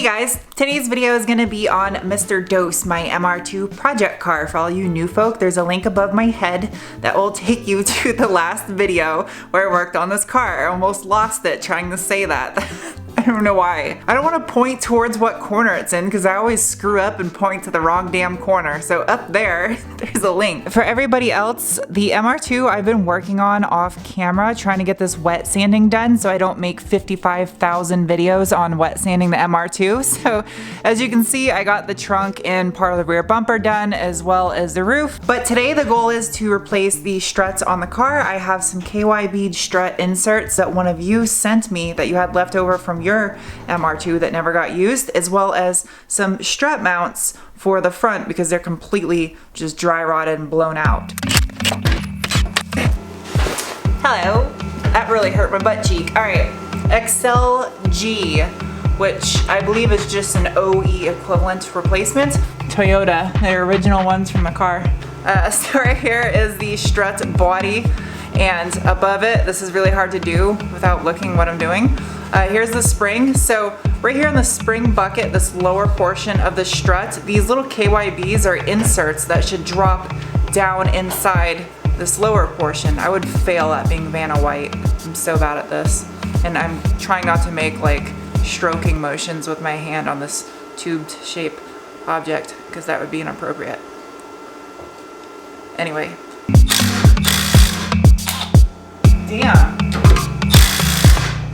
Hey guys, today's video is gonna be on Mr. Dose, my MR2 project car. For all you new folk, there's a link above my head that will take you to the last video where I worked on this car. I almost lost it trying to say that. I don't know why. I don't want to point towards what corner it's in because I always screw up and point to the wrong damn corner. So up there, there's a link. For everybody else, the MR2 I've been working on off camera trying to get this wet sanding done so I don't make 55,000 videos on wet sanding the MR2. So as you can see, I got the trunk and part of the rear bumper done as well as the roof. But today the goal is to replace the struts on the car. I have some KY bead strut inserts that one of you sent me that you had left over from your MR2 that never got used, as well as some strut mounts for the front because they're completely just dry rotted and blown out. Hello. That really hurt my butt cheek. Alright, XLG, which I believe is just an OE equivalent replacement. Toyota, the original ones from the car. So right here is the strut body, and above it, this is really hard to do without looking what I'm doing. Here's the spring. So right here in the spring bucket, this lower portion of the strut, these little KYBs are inserts that should drop down inside this lower portion. I would fail at being Vanna White. I'm so bad at this. And I'm trying not to make like stroking motions with my hand on this tubed shape object because that would be inappropriate. Anyway. Damn.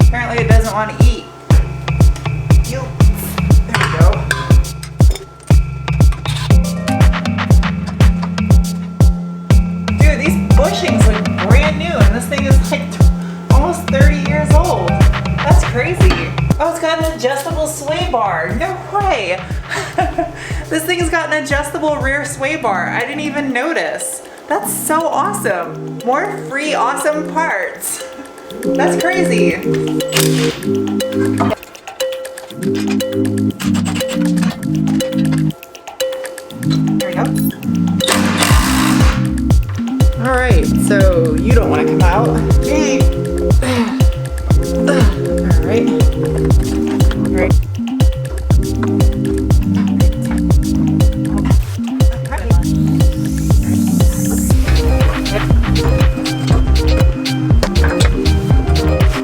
Apparently it doesn't want to eat. There we go. Dude, these bushings look brand new and this thing is like almost 30 years old. That's crazy. Oh, it's got an adjustable sway bar. No way. This thing has got an adjustable rear sway bar. I didn't even notice. That's so awesome. More free awesome parts. That's crazy. There we go. Alright, so you don't want to come out. Alright. Alright.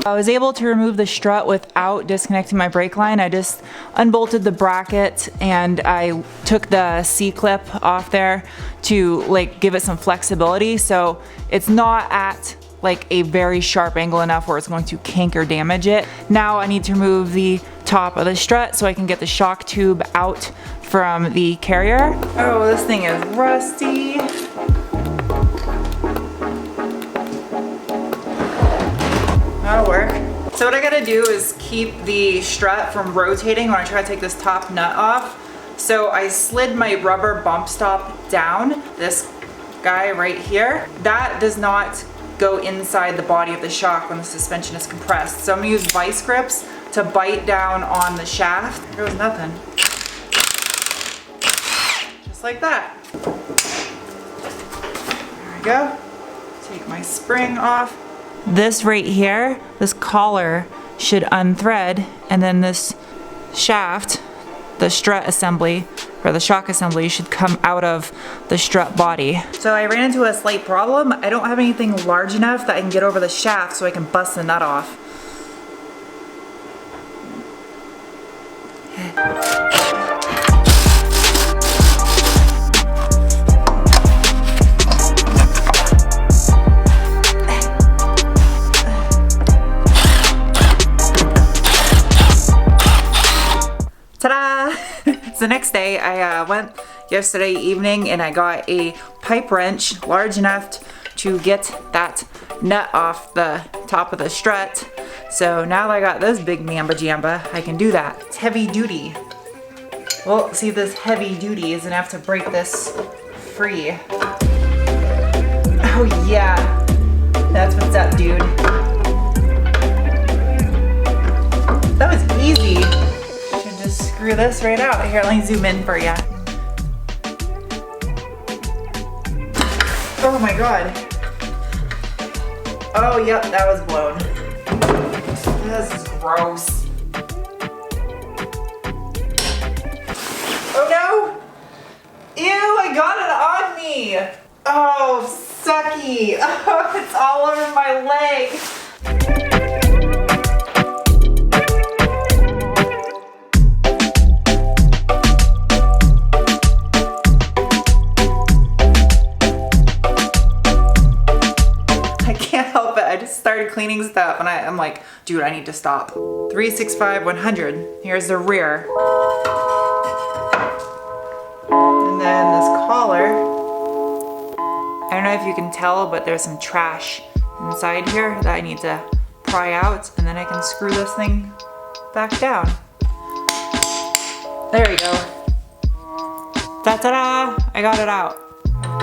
I was able to remove the strut without disconnecting my brake line. I just unbolted the bracket and I took the C-clip off there to like give it some flexibility so it's not at like a very sharp angle enough where it's going to kink or damage it. Now I need to remove the top of the strut so I can get the shock tube out from the carrier. Oh, this thing is rusty. That'll work. So what I gotta do is keep the strut from rotating when I try to take this top nut off. So I slid my rubber bump stop down, this guy right here. That does not go inside the body of the shock when the suspension is compressed. So I'm gonna use vice grips to bite down on the shaft. There goes nothing. Just like that. There we go. Take my spring off. This right here, this collar should unthread, and then this shaft, the strut assembly, or the shock assembly, should come out of the strut body. So I ran into a slight problem. I don't have anything large enough that I can get over the shaft so I can bust the nut off. Ta-da! The next day I went yesterday evening and I got a pipe wrench large enough to get that nut off the top of the strut. So now that I got this big mamba jamba, I can do that. It's heavy duty. Well, see, this heavy duty is enough to break this free. Oh yeah, that's what's up, dude. That was easy. Screw this right out. Here, let me zoom in for you. Oh my god. Oh, yep, that was blown. This is gross. Ew, I got it on me. Oh, sucky. Oh, it's all over my leg. I can't help it. I just started cleaning stuff and I'm like, dude, I need to stop. 365 100. Here's the rear. And then this collar. I don't know if you can tell, but there's some trash inside here that I need to pry out, and then I can screw this thing back down. There we go. Ta-da! I got it out.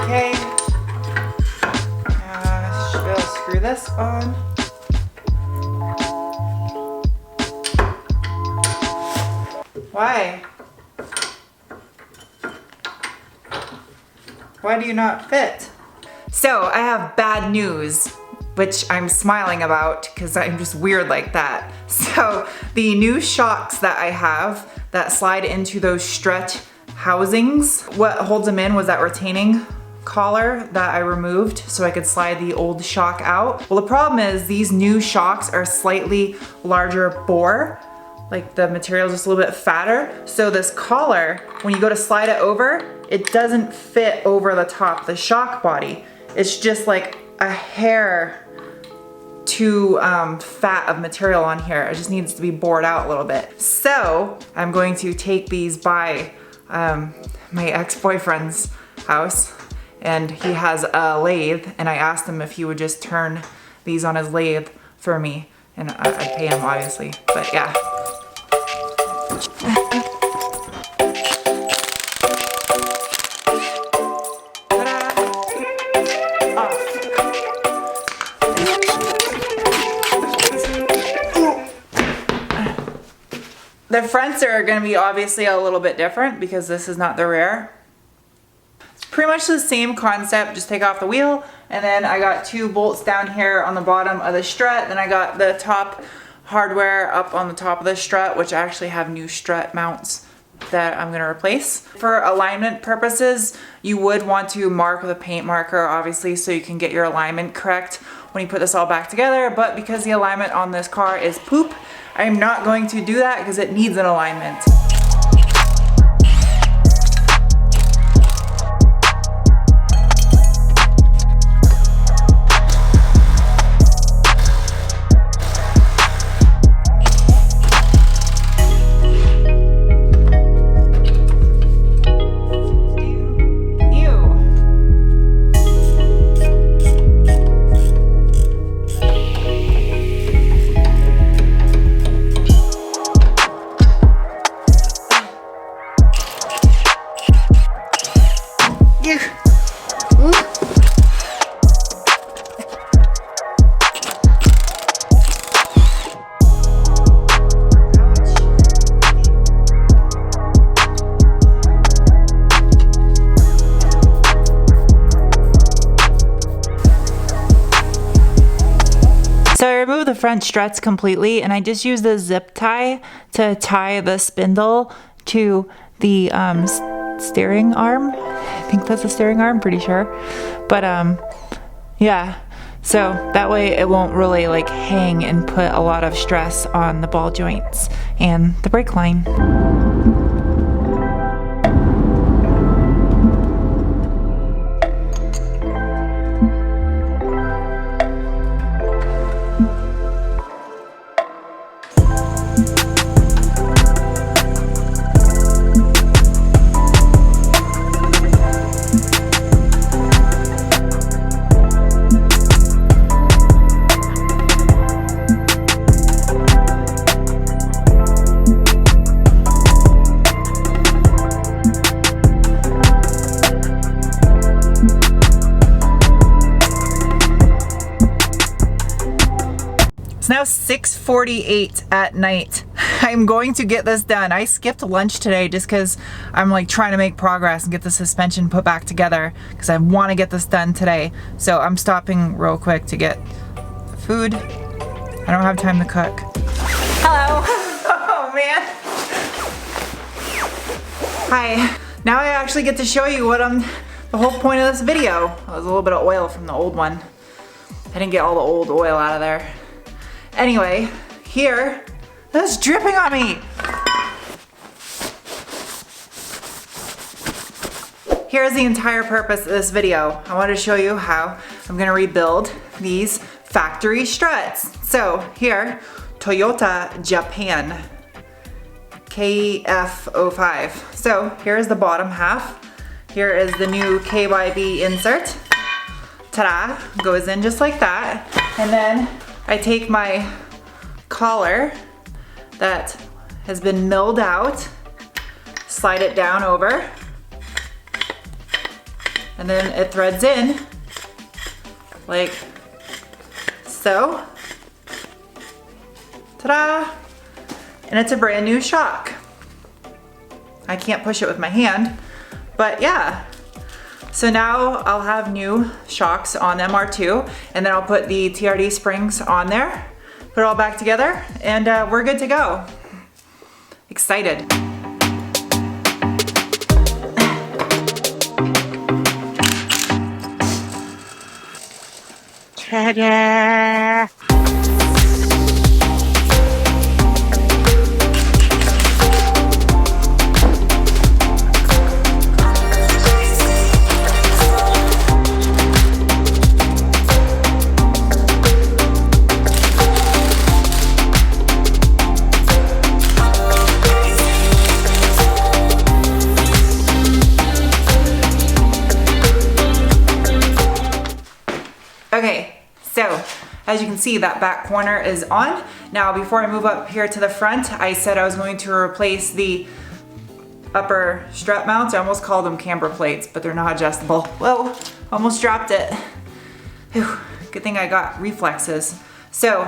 Okay. Should be able to screw this on. Why? Why do you not fit? So I have bad news, which I'm smiling about because I'm just weird like that. So the new shocks that I have that slide into those strut housings, what holds them in was that retaining collar that I removed so I could slide the old shock out. Well, the problem is these new shocks are slightly larger bore. Like the material is just a little bit fatter. So this collar, when you go to slide it over, it doesn't fit over the top of the shock body. It's just like a hair too fat of material on here. It just needs to be bored out a little bit. So I'm going to take these by my ex-boyfriend's house, and he has a lathe, and I asked him if he would just turn these on his lathe for me, and I'd pay him obviously, but yeah. The fronts are going to be obviously a little bit different because this is not the rear. It's pretty much the same concept, just take off the wheel, and then I got two bolts down here on the bottom of the strut, then I got the top hardware up on the top of the strut, which I actually have new strut mounts that I'm going to replace. For alignment purposes, you would want to mark with a paint marker, obviously, so you can get your alignment correct when you put this all back together, but because the alignment on this car is poop, I'm not going to do that because it needs an alignment. The front struts completely, and I just used the zip tie to tie the spindle to the steering arm. I think that's a steering arm, pretty sure, but yeah, so that way it won't really like hang and put a lot of stress on the ball joints and the brake line. It's now 6:48 at night. I'm going to get this done. I skipped lunch today just because I'm like trying to make progress and get the suspension put back together because I want to get this done today. So I'm stopping real quick to get food. I don't have time to cook. Hello. Oh man. Hi. now I actually get to show you what the whole point of this video. That was a little bit of oil from the old one. I didn't get all the old oil out of there. Anyway, here, that's dripping on me. Here's the entire purpose of this video. I want to show you how I'm gonna rebuild these factory struts. So here, Toyota Japan KF05. So here's the bottom half. Here is the new KYB insert. Ta-da, goes in just like that. And then I take my collar that has been milled out, slide it down over, and then it threads in like so. Ta-da! And it's a brand new shock. I can't push it with my hand, but yeah. So now I'll have new shocks on the MR2, and then I'll put the TRD springs on there, put it all back together, and we're good to go. Excited. Ta-da! Okay, so as you can see, that back corner is on. Now, before I move up here to the front, I said I was going to replace the upper strut mounts. I almost called them camber plates, but they're not adjustable. Whoa, almost dropped it. Whew, good thing I got reflexes. So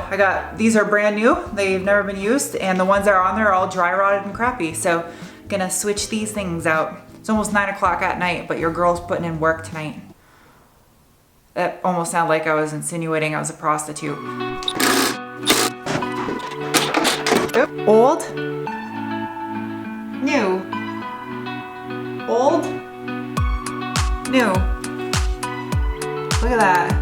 these are brand new. They've never been used, and the ones that are on there are all dry rotted and crappy. So gonna switch these things out. It's almost 9 o'clock at night, but your girl's putting in work tonight. That almost sounded like I was insinuating I was a prostitute. Oop. Old. New. Old. New. Look at that.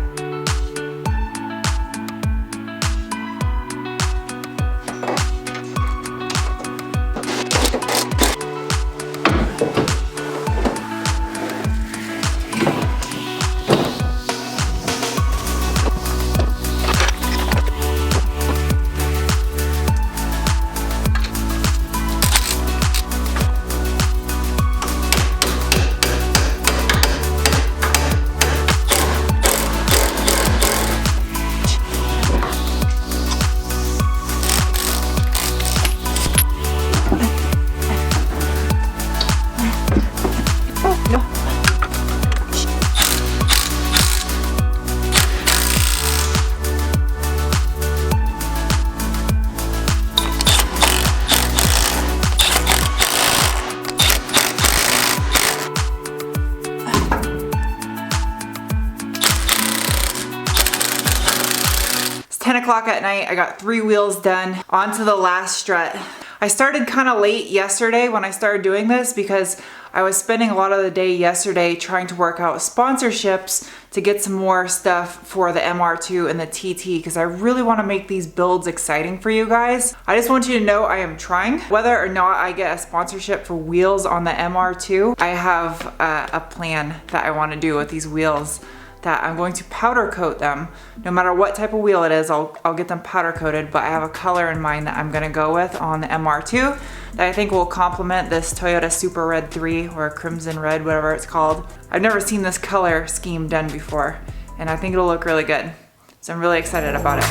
It's 10 o'clock at night. I got 3 wheels done. On to the last strut. I started kind of late yesterday when I started doing this because I was spending a lot of the day yesterday trying to work out sponsorships to get some more stuff for the MR2 and the TT because I really want to make these builds exciting for you guys. I just want you to know I am trying. Whether or not I get a sponsorship for wheels on the MR2, I have a plan that I want to do with these wheels, that I'm going to powder coat them. No matter what type of wheel it is, I'll get them powder coated, but I have a color in mind that I'm gonna go with on the MR2 that I think will complement this Toyota Super Red 3 or Crimson Red, whatever it's called. I've never seen this color scheme done before, and I think it'll look really good. So I'm really excited about it.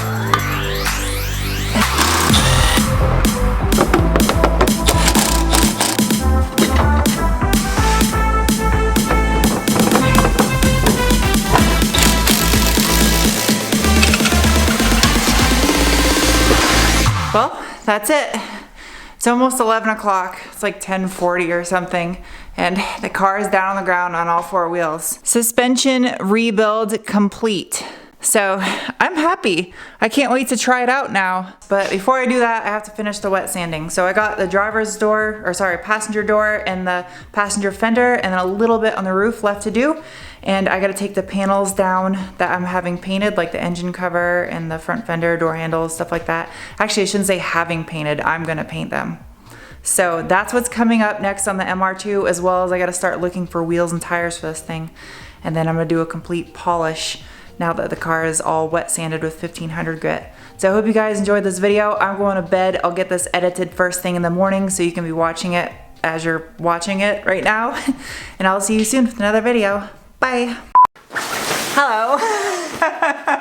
Well, that's it. It's almost 11 o'clock. It's like 10:40 or something. And the car is down on the ground on all 4 wheels. Suspension rebuild complete. So I'm happy. I can't wait to try it out now. But before I do that, I have to finish the wet sanding. So I got the passenger door and the passenger fender and then a little bit on the roof left to do. And I gotta take the panels down that I'm having painted, like the engine cover and the front fender, door handles, stuff like that. Actually, I shouldn't say having painted, I'm gonna paint them. So that's what's coming up next on the MR2, as well as I gotta start looking for wheels and tires for this thing. And then I'm gonna do a complete polish now that the car is all wet sanded with 1500 grit. So I hope you guys enjoyed this video. I'm going to bed. I'll get this edited first thing in the morning so you can be watching it as you're watching it right now. And I'll see you soon with another video. Bye. Hello.